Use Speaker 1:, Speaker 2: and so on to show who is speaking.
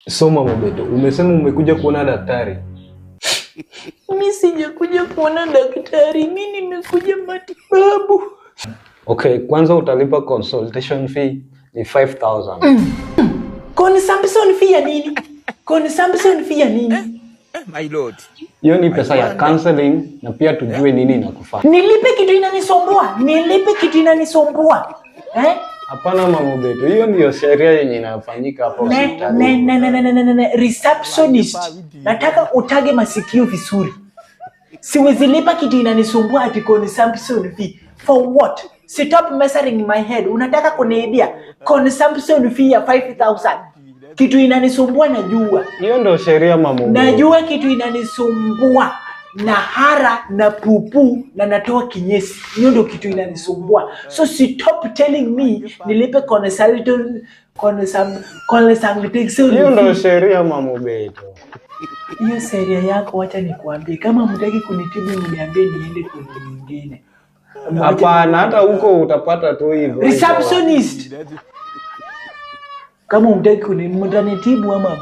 Speaker 1: Soma Mobeto, umesema umekuja kuona daktari.
Speaker 2: Mimi sijakuja kuona daktari, mimi nimekuja matibabu.
Speaker 1: Okay, kwanza utalipa consultation fee ni 5,000.
Speaker 2: Consumption fee ya nini? Consumption fee ya nini?
Speaker 3: My lord.
Speaker 1: Hiyo ni pesa ya counseling na pia tujue nini inakufanya.
Speaker 2: Nilipe kitu inanisumbua. Nilipe kitu inanisumbua.
Speaker 1: Hapana Mama Beto, hiyo ndio sheria yenye inafanyika hapo hospitali.
Speaker 2: Receptionist. Nataka utage masikio vizuri. Siwezi lipa kitu inanisumbua ati consumption fee. For what? Stop measuring my head. Unataka kuniibia consumption fee ya 5,000. Kitu inanisumbua najua.
Speaker 1: Hiyo ndio sheria Mama Beto.
Speaker 2: Najua kitu inanisumbua. Na hara na pupu na natoa kinyesi. Hiyo ndio kitu inanisumbua. So stop telling me nilipe consultation.
Speaker 1: Hiyo ndio sheria Mama Beto.
Speaker 2: Hiyo sheria yako wacha nikuambie. Kama mtaki kunitibu niambie niende kwa mwingine.
Speaker 1: Hapana, hata huko utapata tu hivyo.
Speaker 2: Receptionist. Kama mtaki kunitibu ama